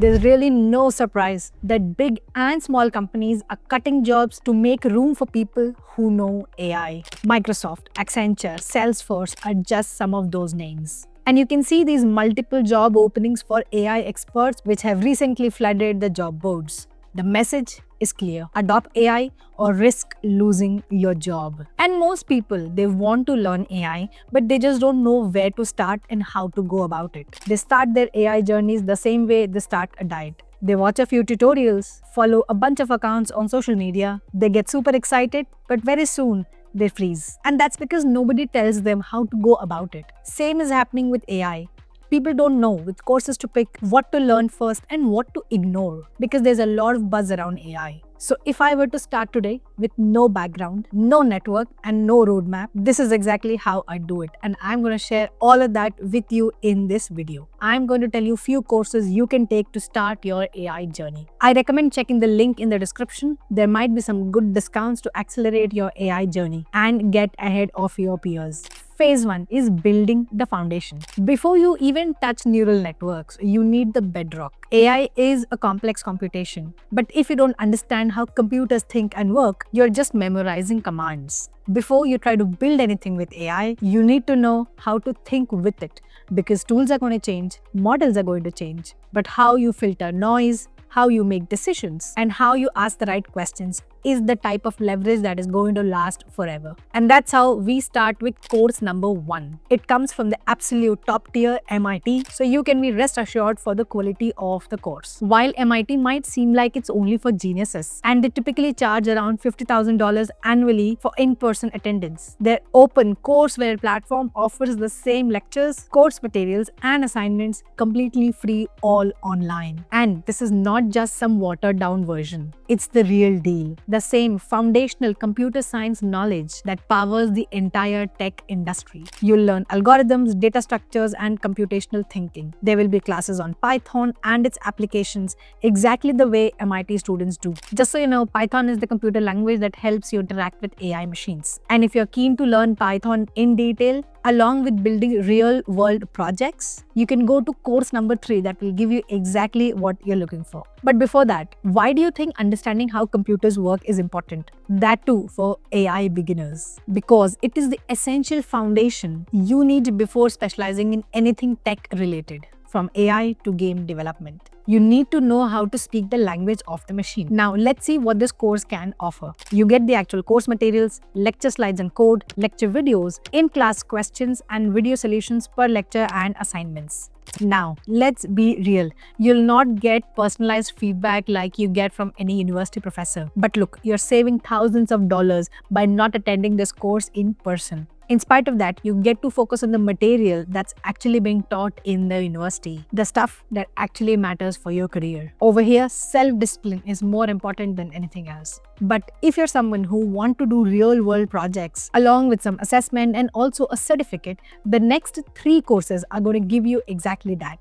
There's really no surprise that big and small companies are cutting jobs to make room for people who know AI. Microsoft, Accenture, Salesforce are just some of those names. And you can see these multiple job openings for AI experts which have recently flooded the job boards. The message is clear. Adopt AI or risk losing your job. And most people, they want to learn AI, but they just don't know where to start and how to go about it. They start their AI journeys the same way they start a diet. They watch a few tutorials, follow a bunch of accounts on social media, they get super excited, but very soon they freeze. And that's because nobody tells them how to go about it. Same is happening with AI. People don't know which courses to pick, what to learn first, and what to ignore because there's a lot of buzz around AI. So if I were to start today with no background, no network, and no roadmap, this is exactly how I do it. And I'm going to share all of that with you in this video. I'm going to tell you few courses you can take to start your AI journey. I recommend checking the link in the description. There might be some good discounts to accelerate your AI journey and get ahead of your peers. Phase 1 is building the foundation. Before you even touch neural networks, you need the bedrock. AI is a complex computation, but if you don't understand how computers think and work, you're just memorizing commands. Before you try to build anything with AI, you need to know how to think with it because tools are going to change, models are going to change, but how you filter noise, how you make decisions, and how you ask the right questions is the type of leverage that is going to last forever. And that's how we start with course number 1. It comes from the absolute top tier MIT, so you can be rest assured for the quality of the course. While MIT might seem like it's only for geniuses, and they typically charge around $50,000 annually for in-person attendance, their open courseware platform offers the same lectures, course materials, and assignments completely free all online. And this is not just some watered down version. It's the real deal. The same foundational computer science knowledge that powers the entire tech industry. You'll learn algorithms, data structures, and computational thinking. There will be classes on Python and its applications exactly the way MIT students do. Just so you know, Python is the computer language that helps you interact with AI machines. And if you're keen to learn Python in detail, along with building real-world projects, you can go to course number 3 that will give you exactly what you're looking for. But before that, why do you think understanding how computers work is important? That too for AI beginners. Because it is the essential foundation you need before specializing in anything tech-related, from AI to game development. You need to know how to speak the language of the machine. Now, let's see what this course can offer. You get the actual course materials, lecture slides and code, lecture videos, in-class questions, and video solutions per lecture and assignments. Now, let's be real. You'll not get personalized feedback like you get from any university professor. But look, you're saving thousands of dollars by not attending this course in person. In spite of that, you get to focus on the material that's actually being taught in the university, the stuff that actually matters for your career. Over here, self-discipline is more important than anything else. But if you're someone who wants to do real-world projects along with some assessment and also a certificate, the next 3 courses are going to give you exactly that.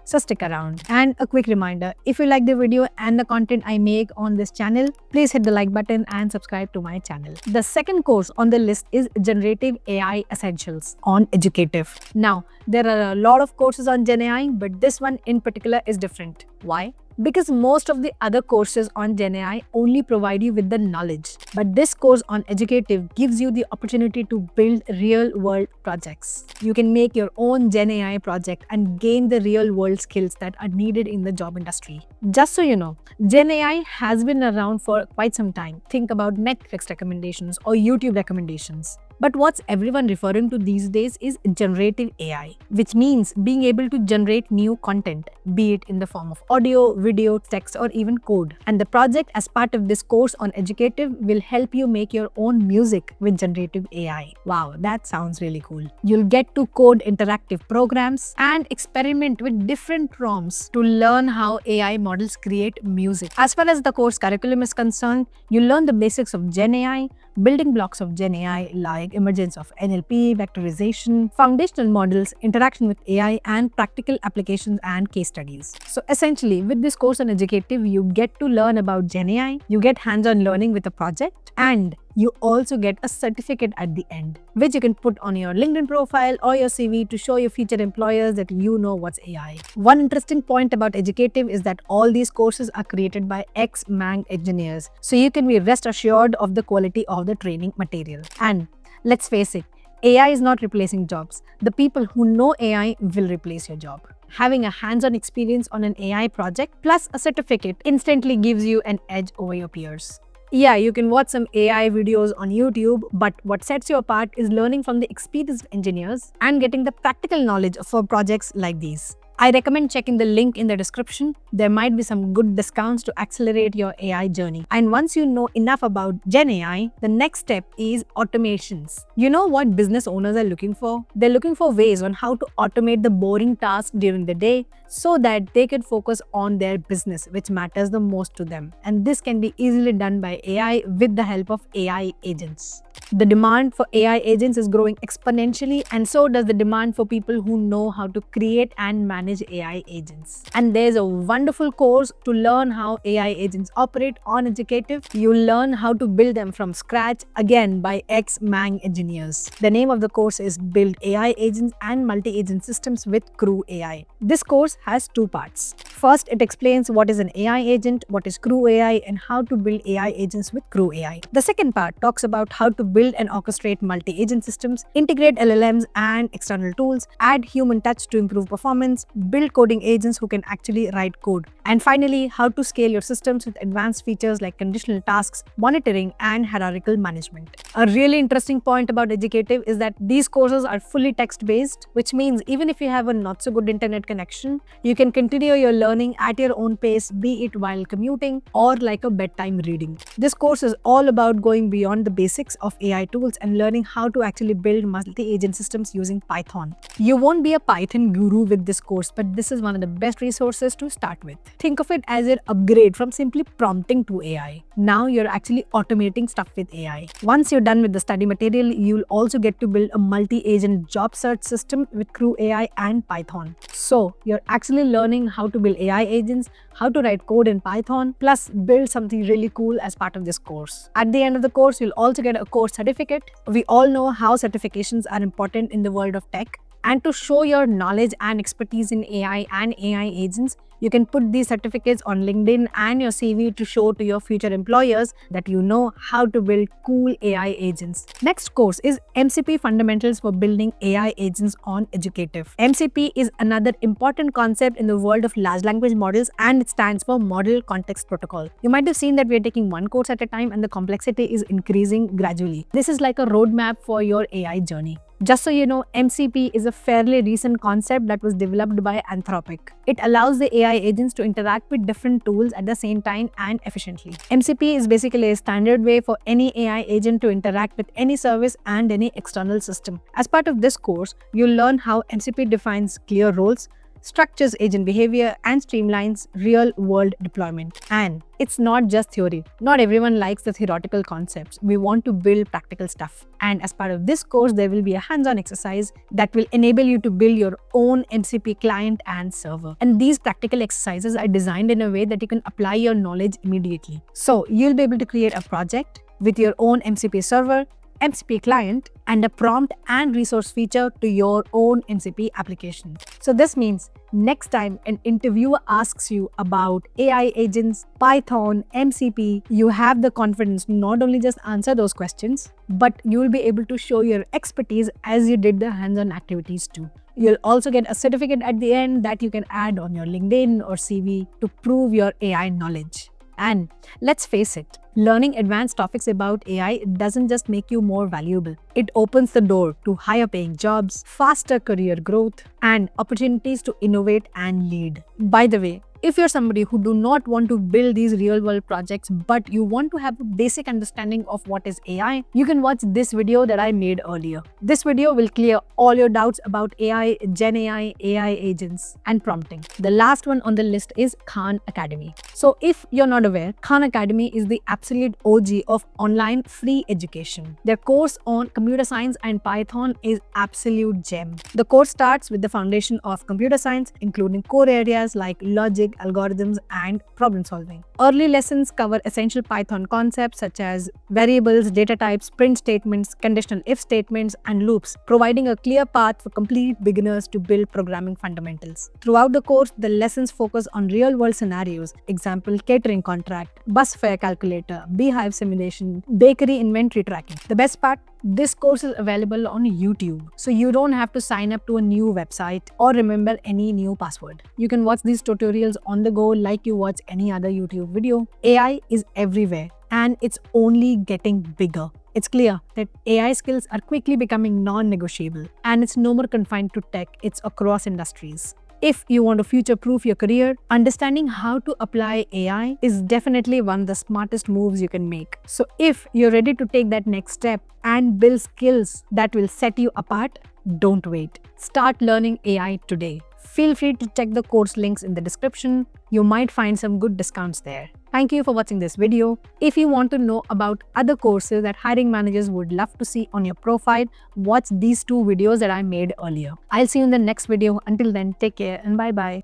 So stick around. And a quick reminder, if you like the video and the content I make on this channel, please hit the like button and subscribe to my channel. The second course on the list is Generative AI Essentials on Educative. Now, there are a lot of courses on Gen AI, but this one in particular is different. Why? Because most of the other courses on Gen AI only provide you with the knowledge. But this course on Educative gives you the opportunity to build real-world projects. You can make your own Gen AI project and gain the real-world skills that are needed in the job industry. Just so you know, Gen AI has been around for quite some time. Think about Netflix recommendations or YouTube recommendations. But what's everyone referring to these days is generative AI, which means being able to generate new content, be it in the form of audio, video, text, or even code. And the project as part of this course on Educative will help you make your own music with generative AI. Wow, that sounds really cool. You'll get to code interactive programs and experiment with different prompts to learn how AI models create music. As far as the course curriculum is concerned, you'll learn the basics of Gen AI, building blocks of Gen AI like emergence of NLP, vectorization, foundational models, interaction with AI, and practical applications and case studies. So essentially, with this course on Educative, you get to learn about Gen AI, you get hands-on learning with a project, and you also get a certificate at the end, which you can put on your LinkedIn profile or your CV to show your future employers that you know what's AI. One interesting point about Educative is that all these courses are created by ex-Mang engineers, so you can be rest assured of the quality of the training material. And let's face it, AI is not replacing jobs. The people who know AI will replace your job. Having a hands-on experience on an AI project plus a certificate instantly gives you an edge over your peers. Yeah, you can watch some AI videos on YouTube, but what sets you apart is learning from the experienced engineers and getting the practical knowledge for projects like these. I recommend checking the link in the description. There might be some good discounts to accelerate your AI journey. And once you know enough about Gen AI, the next step is automations. You know what business owners are looking for? They're looking for ways on how to automate the boring tasks during the day so that they can focus on their business, which matters the most to them. And this can be easily done by AI with the help of AI agents. The demand for AI agents is growing exponentially, and so does the demand for people who know how to create and manage AI agents. And there's a wonderful course to learn how AI agents operate on Educative. You'll learn how to build them from scratch, again by ex-Mang engineers. The name of the course is Build AI Agents and Multi-Agent Systems with Crew AI. This course has two parts. First, it explains what is an AI agent, what is Crew AI, and how to build AI agents with Crew AI. The second part talks about how to build and orchestrate multi-agent systems, integrate LLMs and external tools, add human touch to improve performance, build coding agents who can actually write code, and finally, how to scale your systems with advanced features like conditional tasks, monitoring, and hierarchical management. A really interesting point about Educative is that these courses are fully text-based, which means even if you have a not-so-good internet connection, you can continue your learning at your own pace, be it while commuting or like a bedtime reading. This course is all about going beyond the basics of AI tools and learning how to actually build multi-agent systems using Python. You won't be a Python guru with this course, but this is one of the best resources to start with. Think of it as an upgrade from simply prompting to AI. Now you're actually automating stuff with AI. Once you're done with the study material, you'll also get to build a multi-agent job search system with Crew AI and Python. So you're actually learning how to build AI agents, how to write code in Python, plus build something really cool as part of this course. At the end of the course, you'll also get a course certificate. We all know how certifications are important in the world of tech. And to show your knowledge and expertise in AI and AI agents, you can put these certificates on LinkedIn and your CV to show to your future employers that you know how to build cool AI agents. Next course is MCP Fundamentals for Building AI Agents on Educative. MCP is another important concept in the world of large language models, and it stands for Model Context Protocol. You might have seen that we are taking one course at a time and the complexity is increasing gradually. This is like a roadmap for your AI journey. Just so you know, MCP is a fairly recent concept that was developed by Anthropic. It allows the AI agents to interact with different tools at the same time and efficiently. MCP is basically a standard way for any AI agent to interact with any service and any external system. As part of this course, you'll learn how MCP defines clear roles, structures agent behavior, and streamlines real-world deployment. And it's not just theory. Not everyone likes the theoretical concepts. We want to build practical stuff. And as part of this course, there will be a hands-on exercise that will enable you to build your own MCP client and server. And these practical exercises are designed in a way that you can apply your knowledge immediately. So you'll be able to create a project with your own MCP server, MCP client, and a prompt and resource feature to your own MCP application. So this means next time an interviewer asks you about AI agents, Python, MCP, you have the confidence to not only just answer those questions, but you will be able to show your expertise as you did the hands-on activities too. You'll also get a certificate at the end that you can add on your LinkedIn or CV to prove your AI knowledge. And let's face it, learning advanced topics about AI doesn't just make you more valuable. It opens the door to higher paying jobs, faster career growth, and opportunities to innovate and lead. By the way, if you're somebody who do not want to build these real-world projects, but you want to have a basic understanding of what is AI, you can watch this video that I made earlier. This video will clear all your doubts about AI, Gen AI, AI agents, and prompting. The last one on the list is Khan Academy. So if you're not aware, Khan Academy is the absolute OG of online free education. Their course on computer science and Python is absolute gem. The course starts with the foundation of computer science, including core areas like logic, basic algorithms and problem solving. Early lessons cover essential Python concepts such as variables, data types, print statements, conditional if statements, and loops, providing a clear path for complete beginners to build programming fundamentals. Throughout the course, the lessons focus on real-world scenarios, example catering contract, bus fare calculator, beehive simulation, bakery inventory tracking. The best part, this course is available on YouTube, so you don't have to sign up to a new website or remember any new password. You can watch these tutorials on the go like you watch any other YouTube video. AI is everywhere and it's only getting bigger. It's clear that AI skills are quickly becoming non-negotiable, and it's no more confined to tech, it's across industries. If you want to future-proof your career, understanding how to apply AI is definitely one of the smartest moves you can make. So if you're ready to take that next step and build skills that will set you apart, don't wait. Start learning AI today. Feel free to check the course links in the description. You might find some good discounts there. Thank you for watching this video. If you want to know about other courses that hiring managers would love to see on your profile, watch these 2 videos that I made earlier. I'll see you in the next video. Until then, take care and bye-bye.